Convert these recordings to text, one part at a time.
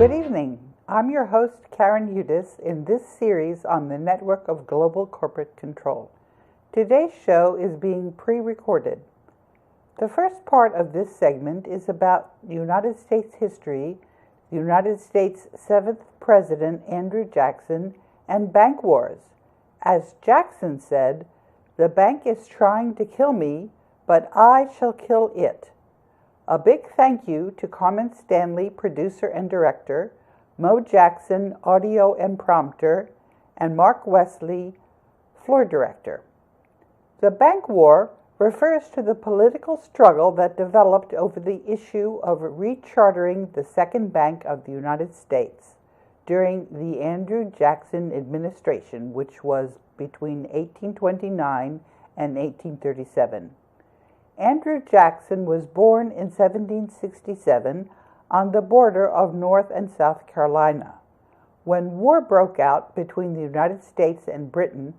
Good evening. I'm your host, Karen Udis, in this series on the network of global corporate control. Today's show is being pre-recorded. The first part of this segment is about United States history, the United States' 7th President, Andrew Jackson, and bank wars. As Jackson said, "The bank is trying to kill me, but I shall kill it." A big thank you to Carmen Stanley, producer and director, Mo Jackson, audio and prompter, and Mark Wesley, floor director. The bank war refers to the political struggle that developed over the issue of rechartering the Second Bank of the United States during the Andrew Jackson administration, which was between 1829 and 1837. Andrew Jackson was born in 1767 on the border of North and South Carolina. When war broke out between the United States and Britain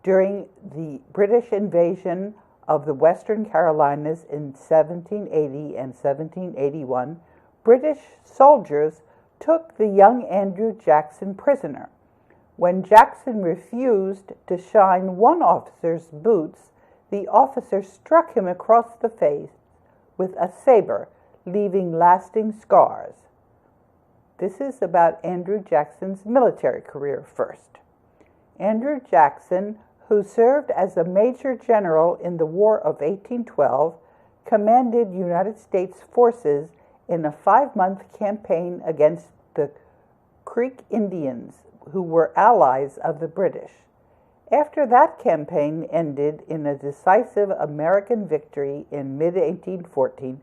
during the British invasion of the Western Carolinas in 1780 and 1781, British soldiers took the young Andrew Jackson prisoner. When Jackson refused to shine one officer's boots, the officer struck him across the face with a saber, leaving lasting scars. This is about Andrew Jackson's military career first. Andrew Jackson, who served as a major general in the War of 1812, commanded United States forces in a 5-month campaign against the Creek Indians, who were allies of the British. After that campaign ended in a decisive American victory in mid-1814,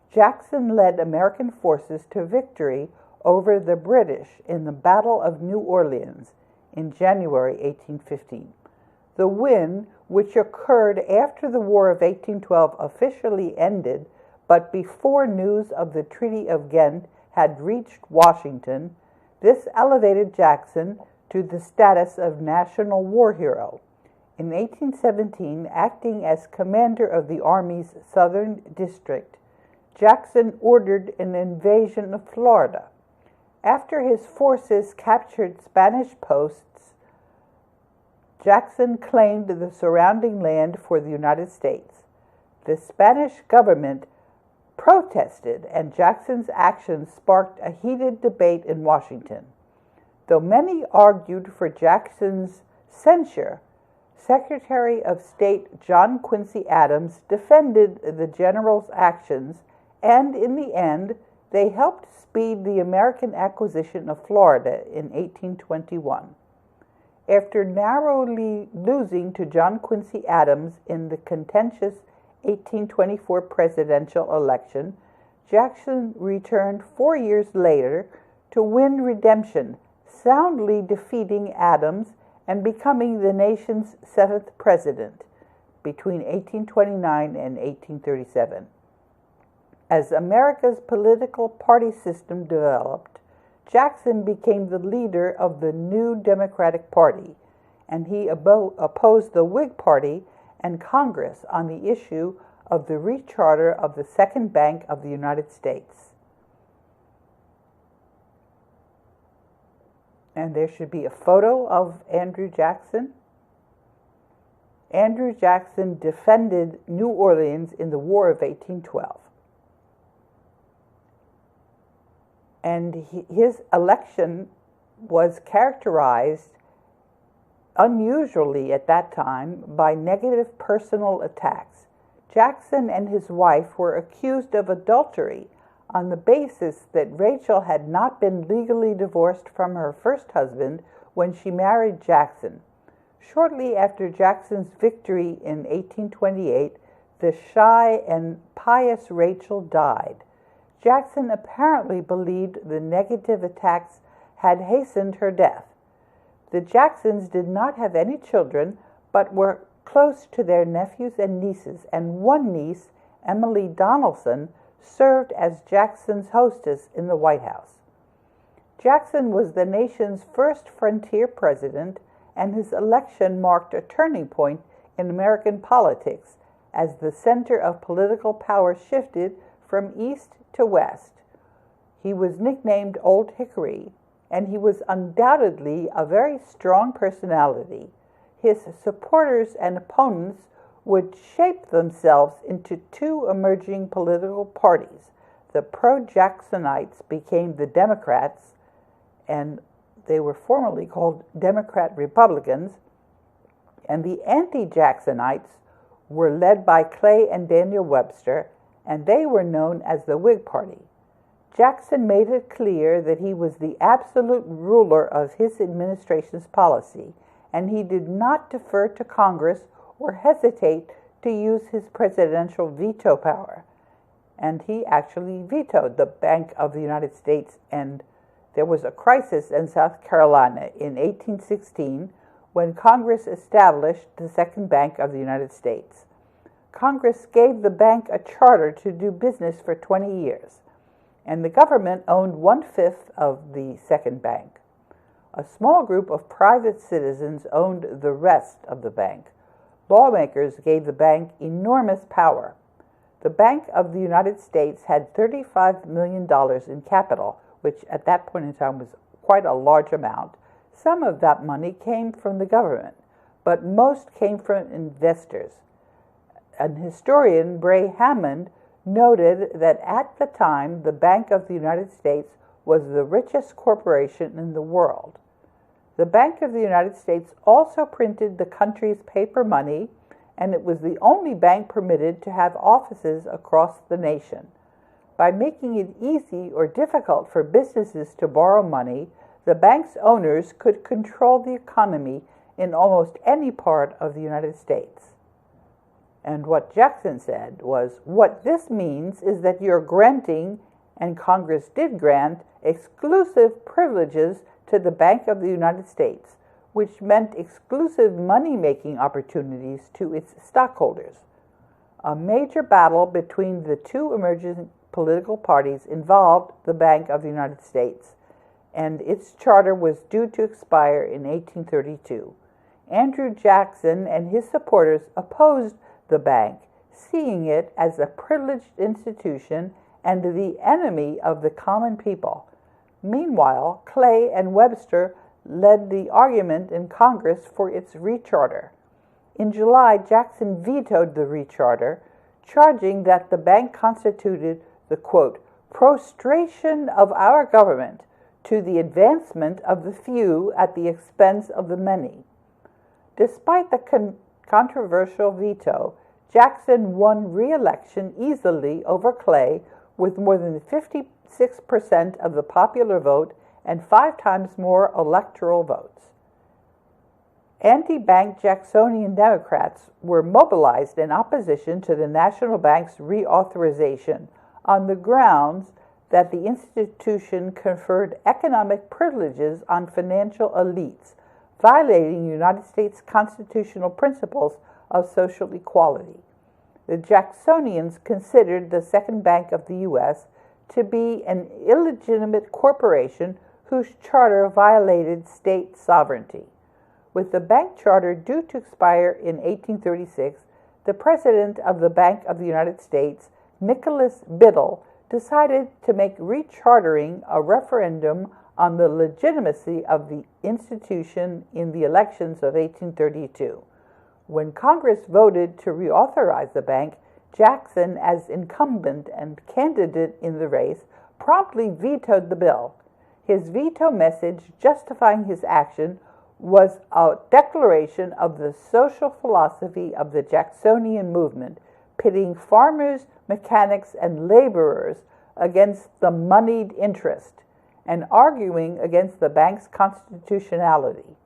Jackson led American forces to victory over the British in the Battle of New Orleans in January 1815. The win, which occurred after the War of 1812 officially ended, but before news of the Treaty of Ghent had reached Washington, this elevated Jackson to the status of national war hero. In 1817, acting as commander of the Army's Southern District, Jackson ordered an invasion of Florida. After his forces captured Spanish posts, Jackson claimed the surrounding land for the United States. The Spanish government protested, and Jackson's actions sparked a heated debate in Washington. Though many argued for Jackson's censure, Secretary of State John Quincy Adams defended the general's actions, and in the end, they helped speed the American acquisition of Florida in 1821. After narrowly losing to John Quincy Adams in the contentious 1824 presidential election, Jackson returned 4 years later to win redemption, soundly defeating Adams and becoming the nation's 7th president between 1829 and 1837. As America's political party system developed, Jackson became the leader of the new Democratic Party, and he opposed the Whig Party and Congress on the issue of the recharter of the Second Bank of the United States. And there should be a photo of Andrew Jackson. Andrew Jackson defended New Orleans in the War of 1812. And his election was characterized, unusually at that time, by negative personal attacks. Jackson and his wife were accused of adultery on the basis that Rachel had not been legally divorced from her first husband when she married Jackson. Shortly after Jackson's victory in 1828, the shy and pious Rachel died. Jackson apparently believed the negative attacks had hastened her death. The Jacksons did not have any children, but were close to their nephews and nieces, and one niece, Emily Donaldson, served as Jackson's hostess in the White House. Jackson was the nation's first frontier president, and his election marked a turning point in American politics as the center of political power shifted from east to west. He was nicknamed Old Hickory, and he was undoubtedly a very strong personality. His supporters and opponents would shape themselves into two emerging political parties. The pro-Jacksonites became the Democrats, and they were formerly called Democrat-Republicans, and the anti-Jacksonites were led by Clay and Daniel Webster, and they were known as the Whig Party. Jackson made it clear that he was the absolute ruler of his administration's policy, and he did not defer to Congress or hesitate to use his presidential veto power. And he actually vetoed the Bank of the United States, and there was a crisis in South Carolina in 1816 when Congress established the Second Bank of the United States. Congress gave the bank a charter to do business for 20 years, and the government owned 1/5 of the Second Bank. A small group of private citizens owned the rest of the bank. Lawmakers gave the bank enormous power. The Bank of the United States had $35 million in capital, which at that point in time was quite a large amount. Some of that money came from the government, but most came from investors. An historian, Bray Hammond, noted that at the time, the Bank of the United States was the richest corporation in the world. The Bank of the United States also printed the country's paper money, and it was the only bank permitted to have offices across the nation. By making it easy or difficult for businesses to borrow money, the bank's owners could control the economy in almost any part of the United States. And what Jackson said was, what this means is that you're granting, and Congress did grant, exclusive privileges to the Bank of the United States, which meant exclusive money-making opportunities to its stockholders. A major battle between the two emerging political parties involved the Bank of the United States, and its charter was due to expire in 1832. Andrew Jackson and his supporters opposed the bank, seeing it as a privileged institution and the enemy of the common people. Meanwhile, Clay and Webster led the argument in Congress for its recharter. In July, Jackson vetoed the recharter, charging that the bank constituted the, quote, prostration of our government to the advancement of the few at the expense of the many. Despite the controversial veto, Jackson won re-election easily over Clay with more than 56% of the popular vote and 5 times more electoral votes. Anti-bank Jacksonian Democrats were mobilized in opposition to the National Bank's reauthorization on the grounds that the institution conferred economic privileges on financial elites, violating United States constitutional principles of social equality. The Jacksonians considered the Second Bank of the U.S. to be an illegitimate corporation whose charter violated state sovereignty. With the bank charter due to expire in 1836, the president of the Bank of the United States, Nicholas Biddle, decided to make rechartering a referendum on the legitimacy of the institution in the elections of 1832. When Congress voted to reauthorize the bank, Jackson, as incumbent and candidate in the race, promptly vetoed the bill. His veto message justifying his action was a declaration of the social philosophy of the Jacksonian movement, pitting farmers, mechanics, and laborers against the moneyed interest, and arguing against the bank's constitutionality.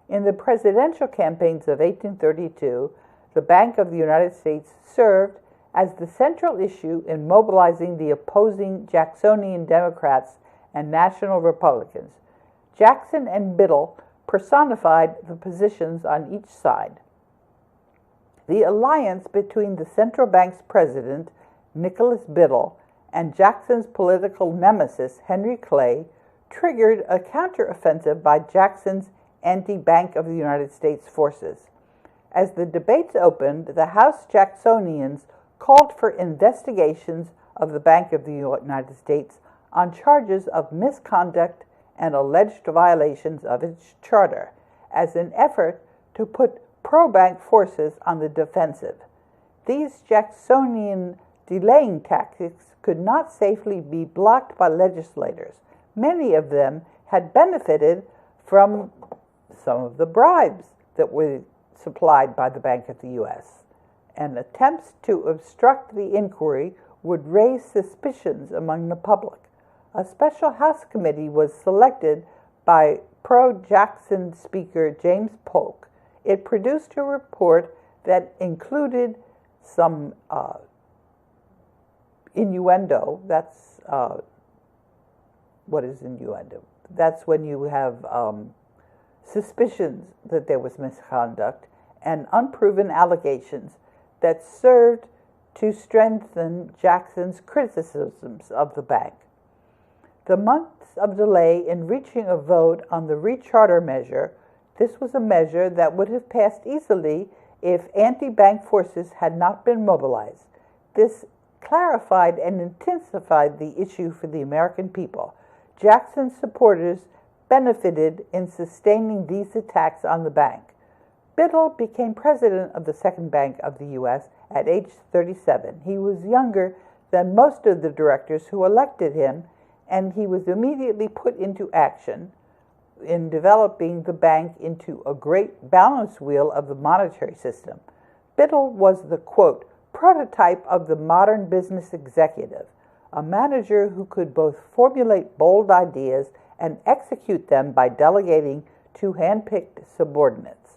In the presidential campaigns of 1832, the Bank of the United States served as the central issue in mobilizing the opposing Jacksonian Democrats and National Republicans. Jackson and Biddle personified the positions on each side. The alliance between the central bank's president, Nicholas Biddle, and Jackson's political nemesis, Henry Clay, triggered a counteroffensive by Jackson's anti-Bank of the United States forces. As the debates opened, the House Jacksonians called for investigations of the Bank of the United States on charges of misconduct and alleged violations of its charter as an effort to put pro-bank forces on the defensive. These Jacksonian delaying tactics could not safely be blocked by legislators. Many of them had benefited from some of the bribes that were supplied by the Bank of the U.S., and attempts to obstruct the inquiry would raise suspicions among the public. A special House committee was selected by pro-Jackson Speaker James Polk. It produced a report that included some innuendo. That's what is innuendo? That's when you have suspicions that there was misconduct and unproven allegations that served to strengthen Jackson's criticisms of the bank. The months of delay in reaching a vote on the recharter measure, this was a measure that would have passed easily if anti-bank forces had not been mobilized. This clarified and intensified the issue for the American people. Jackson's supporters benefited in sustaining these attacks on the bank. Biddle became president of the Second Bank of the U.S. at age 37. He was younger than most of the directors who elected him, and he was immediately put into action in developing the bank into a great balance wheel of the monetary system. Biddle was the, quote, prototype of the modern business executive, a manager who could both formulate bold ideas and execute them by delegating to hand-picked subordinates.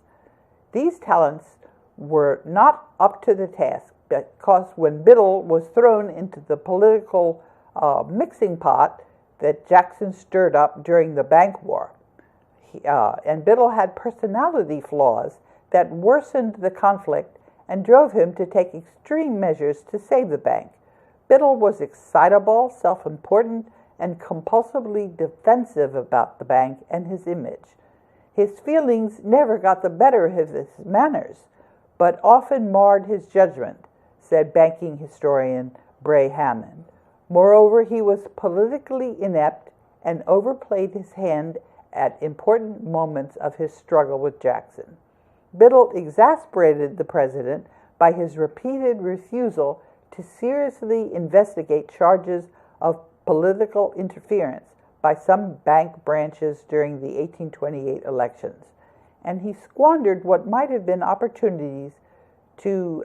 These talents were not up to the task because when Biddle was thrown into the political mixing pot that Jackson stirred up during the bank war, and Biddle had personality flaws that worsened the conflict and drove him to take extreme measures to save the bank. Biddle was excitable, self-important, and compulsively defensive about the bank and his image. His feelings never got the better of his manners, but often marred his judgment, said banking historian Bray Hammond. Moreover, he was politically inept and overplayed his hand at important moments of his struggle with Jackson. Biddle exasperated the president by his repeated refusal to seriously investigate charges of political interference by some bank branches during the 1828 elections, and he squandered what might have been opportunities to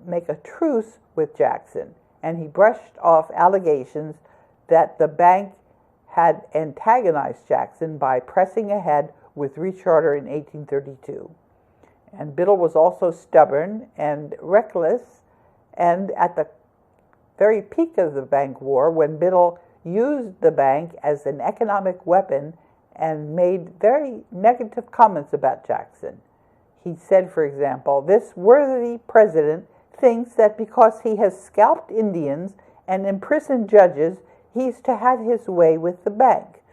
make a truce with Jackson, and he brushed off allegations that the bank had antagonized Jackson by pressing ahead with recharter in 1832. And Biddle was also stubborn and reckless, and at the very peak of the bank war, when Biddle used the bank as an economic weapon and made very negative comments about Jackson. He said, for example, "This worthy president thinks that because he has scalped Indians and imprisoned judges, he's to have his way with the bank."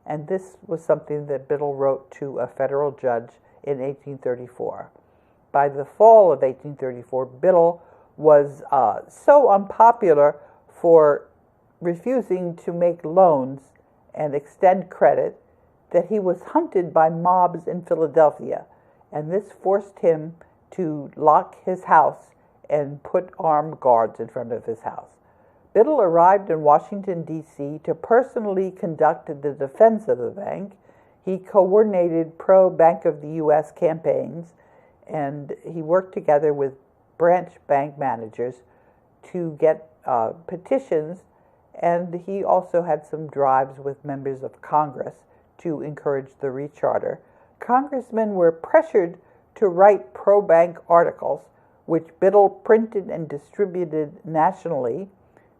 And this was something that Biddle wrote to a federal judge in 1834. By the fall of 1834, Biddle was so unpopular for refusing to make loans and extend credit that he was hunted by mobs in Philadelphia, and this forced him to lock his house and put armed guards in front of his house. Biddle arrived in Washington, D.C. to personally conduct the defense of the bank. He coordinated pro-Bank of the U.S. campaigns, and he worked together with branch bank managers to get petitions, and he also had some drives with members of Congress to encourage the recharter. Congressmen were pressured to write pro-bank articles, which Biddle printed and distributed nationally.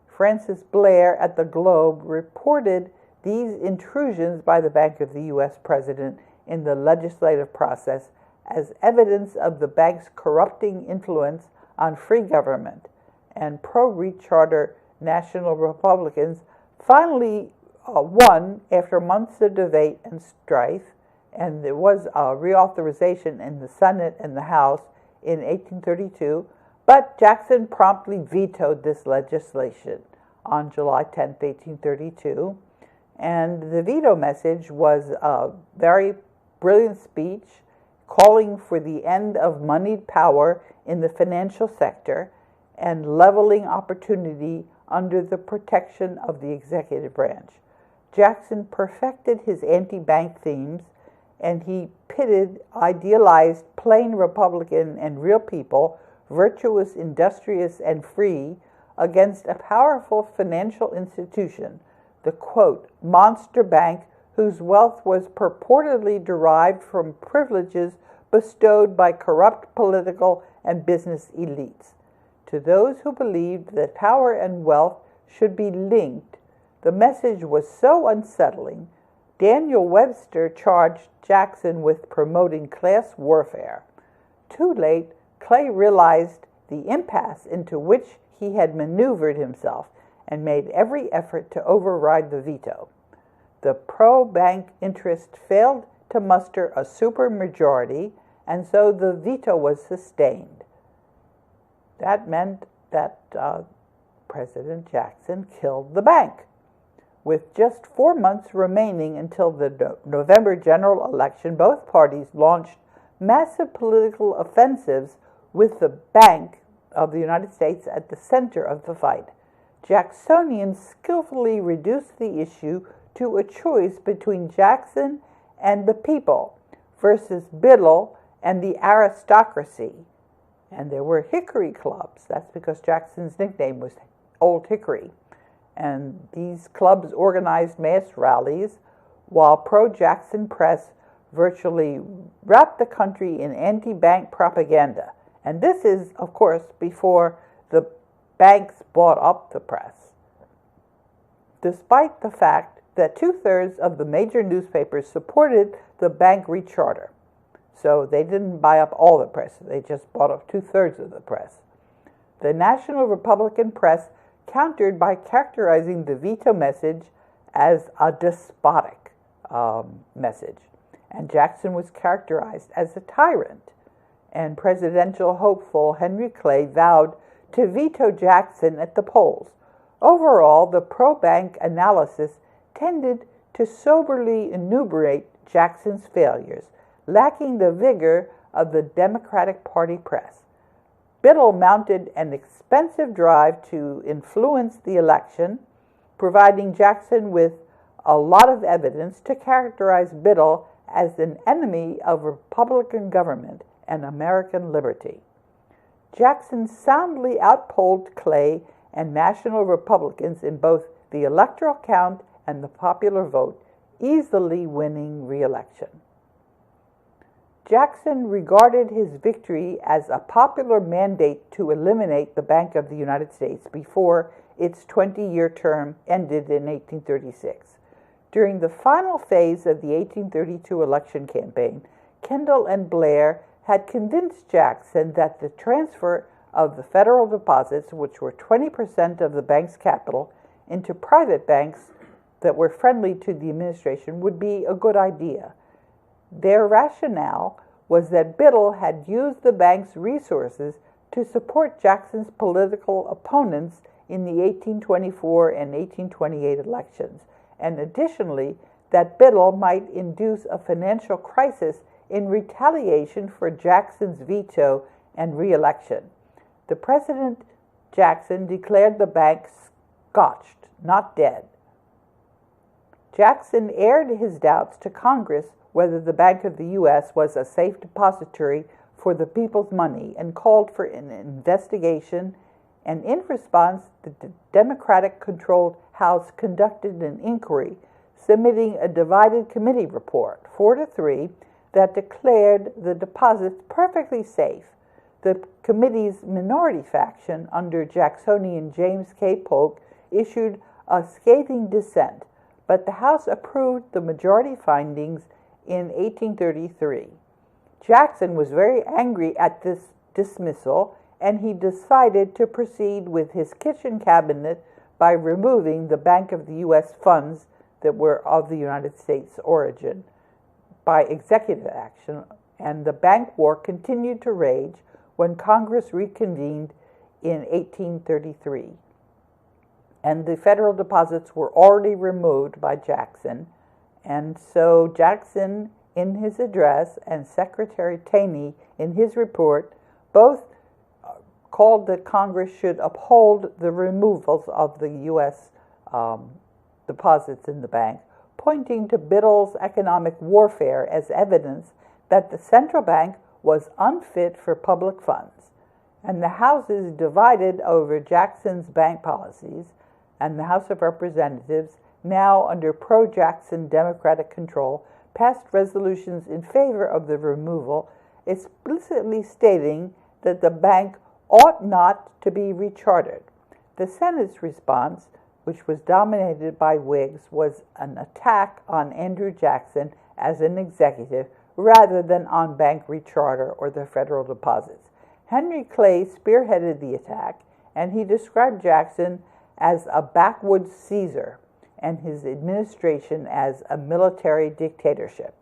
Francis Blair at the Globe reported these intrusions by the Bank of the U.S. president in the legislative process as evidence of the bank's corrupting influence on free government, and pro-recharter National Republicans finally won after months of debate and strife, and there was a reauthorization in the Senate and the House in 1832, but Jackson promptly vetoed this legislation. on July 10, 1832. And the veto message was a very brilliant speech calling for the end of moneyed power in the financial sector and leveling opportunity under the protection of the executive branch. Jackson perfected his anti-bank themes, and he pitted idealized plain Republican and real people, virtuous, industrious, and free, against a powerful financial institution, the, quote, monster bank whose wealth was purportedly derived from privileges bestowed by corrupt political and business elites. To those who believed that power and wealth should be linked, the message was so unsettling, Daniel Webster charged Jackson with promoting class warfare. Too late, Clay realized the impasse into which he had maneuvered himself and made every effort to override the veto. The pro-bank interest failed to muster a supermajority, and so the veto was sustained. That meant that President Jackson killed the bank. With just 4 months remaining until the November general election, both parties launched massive political offensives with the Bank of the United States at the center of the fight. Jacksonians skillfully reduced the issue to a choice between Jackson and the people versus Biddle and the aristocracy. And there were Hickory clubs. That's because Jackson's nickname was Old Hickory. And these clubs organized mass rallies, while pro-Jackson press virtually wrapped the country in anti-bank propaganda. And this is, of course, before the banks bought up the press. Despite the fact that 2/3 of the major newspapers supported the bank recharter. So they didn't buy up all the press, they just bought up 2/3 of the press. The National Republican press countered by characterizing the veto message as a despotic message. And Jackson was characterized as a tyrant. And presidential hopeful Henry Clay vowed to veto Jackson at the polls. Overall, the pro-bank analysis tended to soberly enumerate Jackson's failures, lacking the vigor of the Democratic Party press. Biddle mounted an expensive drive to influence the election, providing Jackson with a lot of evidence to characterize Biddle as an enemy of Republican government and American liberty. Jackson soundly outpolled Clay and National Republicans in both the electoral count and the popular vote, easily winning re-election. Jackson regarded his victory as a popular mandate to eliminate the Bank of the United States before its 20-year term ended in 1836. During the final phase of the 1832 election campaign, Kendall and Blair had convinced Jackson that the transfer of the federal deposits, which were 20% of the bank's capital, into private banks that were friendly to the administration would be a good idea. Their rationale was that Biddle had used the bank's resources to support Jackson's political opponents in the 1824 and 1828 elections, and additionally, that Biddle might induce a financial crisis in retaliation for Jackson's veto and re-election. The President Jackson declared the bank scotched, not dead. Jackson aired his doubts to Congress whether the Bank of the U.S. was a safe depository for the people's money and called for an investigation, and in response, the Democratic-controlled House conducted an inquiry, submitting a divided committee report, 4-3, that declared the deposits perfectly safe. The committee's minority faction under Jacksonian James K. Polk issued a scathing dissent, but the House approved the majority findings in 1833. Jackson was very angry at this dismissal, and he decided to proceed with his kitchen cabinet by removing the Bank of the U.S. funds that were of the United States origin by executive action, and the bank war continued to rage when Congress reconvened in 1833. and the federal deposits were already removed by Jackson. And so Jackson, in his address, and Secretary Taney, in his report, both called that Congress should uphold the removals of the U.S. Deposits in the bank, pointing to Biddle's economic warfare as evidence that the central bank was unfit for public funds. And the Houses divided over Jackson's bank policies, and the House of Representatives, now under pro-Jackson Democratic control, passed resolutions in favor of the removal, explicitly stating that the bank ought not to be rechartered. The Senate's response, which was dominated by Whigs, was an attack on Andrew Jackson as an executive rather than on bank recharter or the federal deposits. Henry Clay spearheaded the attack, and he described Jackson as a backwoods Caesar and his administration as a military dictatorship.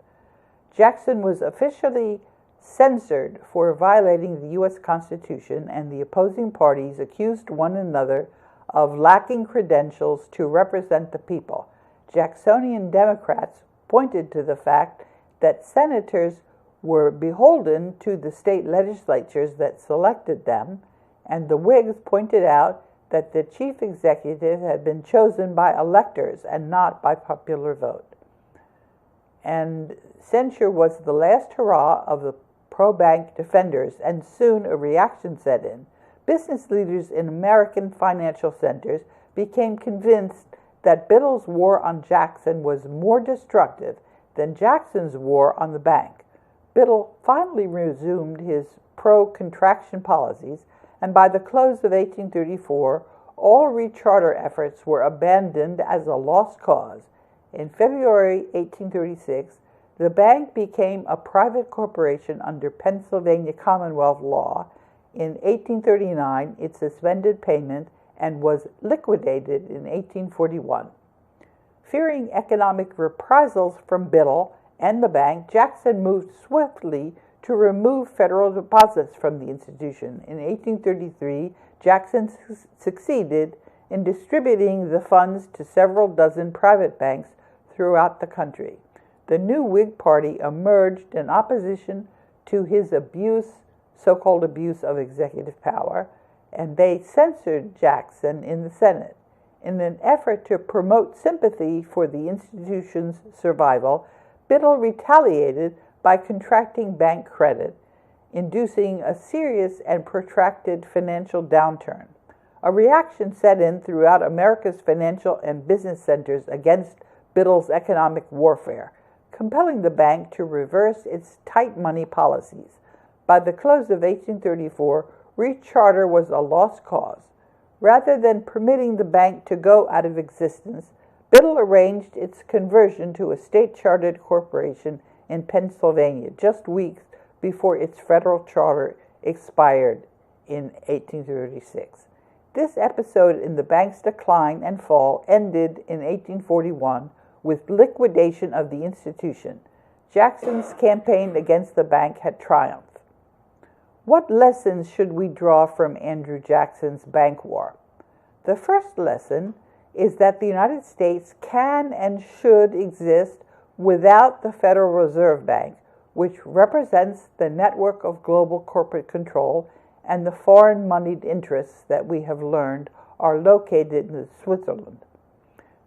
Jackson was officially censored for violating the U.S. Constitution, and the opposing parties accused one another of lacking credentials to represent the people. Jacksonian Democrats pointed to the fact that senators were beholden to the state legislatures that selected them, and the Whigs pointed out that the chief executive had been chosen by electors and not by popular vote. And censure was the last hurrah of the pro-bank defenders, and soon a reaction set in. Business leaders in American financial centers became convinced that Biddle's war on Jackson was more destructive than Jackson's war on the bank. Biddle finally resumed his pro-contraction policies, and by the close of 1834, all recharter efforts were abandoned as a lost cause. In February 1836, the bank became a private corporation under Pennsylvania Commonwealth law. In 1839, it suspended payment and was liquidated in 1841. Fearing economic reprisals from Biddle and the bank, Jackson moved swiftly to remove federal deposits from the institution. In 1833, Jackson succeeded in distributing the funds to several dozen private banks throughout the country. The new Whig Party emerged in opposition to his so-called abuse of executive power, and they censored Jackson in the Senate. In an effort to promote sympathy for the institution's survival, Biddle retaliated by contracting bank credit, inducing a serious and protracted financial downturn. A reaction set in throughout America's financial and business centers against Biddle's economic warfare, compelling the bank to reverse its tight money policies. By the close of 1834, recharter was a lost cause. Rather than permitting the bank to go out of existence, Biddle arranged its conversion to a state-chartered corporation in Pennsylvania just weeks before its federal charter expired in 1836. This episode in the bank's decline and fall ended in 1841 with liquidation of the institution. Jackson's campaign against the bank had triumphed. What lessons should we draw from Andrew Jackson's bank war? The first lesson is that the United States can and should exist without the Federal Reserve Bank, which represents the network of global corporate control and the foreign moneyed interests that we have learned are located in Switzerland.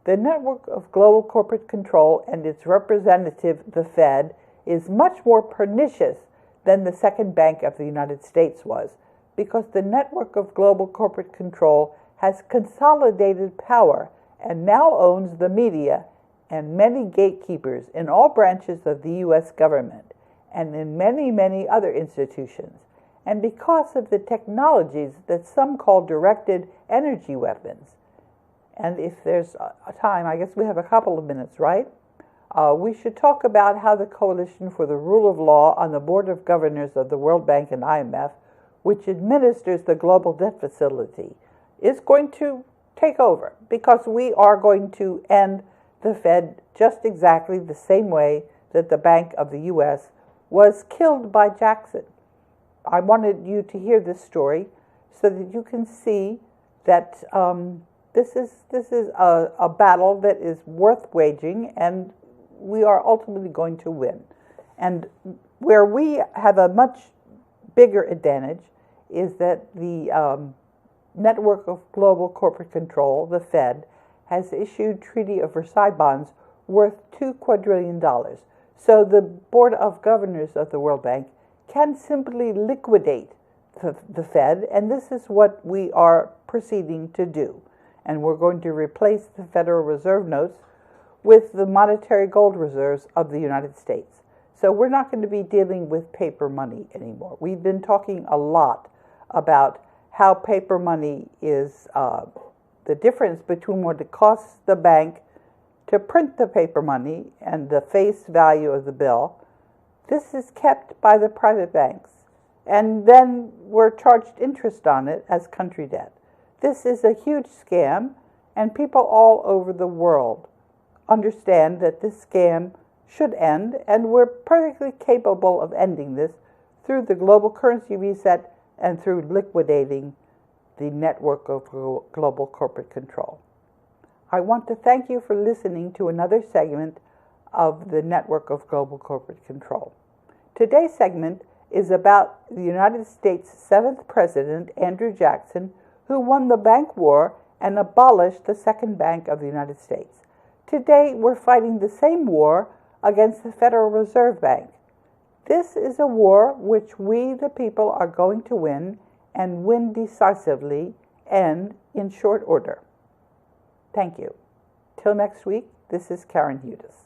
The network of global corporate control and its representative, the Fed, is much more pernicious than the second bank of the United States was, because the network of global corporate control has consolidated power and now owns the media and many gatekeepers in all branches of the U.S. government and in many, many other institutions. And because of the technologies that some call directed energy weapons, and if there's a time, I guess we have a couple of minutes, right? We should talk about how the Coalition for the Rule of Law on the Board of Governors of the World Bank and IMF, which administers the global debt facility, is going to take over, because we are going to end the Fed just exactly the same way that the Bank of the U.S. was killed by Jackson. I wanted you to hear this story so that you can see that This is a battle that is worth waging, and we are ultimately going to win. And where we have a much bigger advantage is that the network of global corporate control, the Fed, has issued Treaty of Versailles bonds worth $2 quadrillion. So the Board of Governors of the World Bank can simply liquidate the Fed, and this is what we are proceeding to do. And we're going to replace the Federal Reserve notes with the monetary gold reserves of the United States. So we're not going to be dealing with paper money anymore. We've been talking a lot about how paper money is the difference between what it costs the bank to print the paper money and the face value of the bill. This is kept by the private banks, and then we're charged interest on it as country debt. This is a huge scam, and people all over the world understand that this scam should end, and we're perfectly capable of ending this through the global currency reset and through liquidating the network of global corporate control. I want to thank you for listening to another segment of the network of global corporate control. Today's segment is about the United States' 7th President, Andrew Jackson, who won the bank war and abolished the Second Bank of the United States. Today, we're fighting the same war against the Federal Reserve Bank. This is a war which we, the people, are going to win, and win decisively and in short order. Thank you. Till next week, this is Karen Hudes.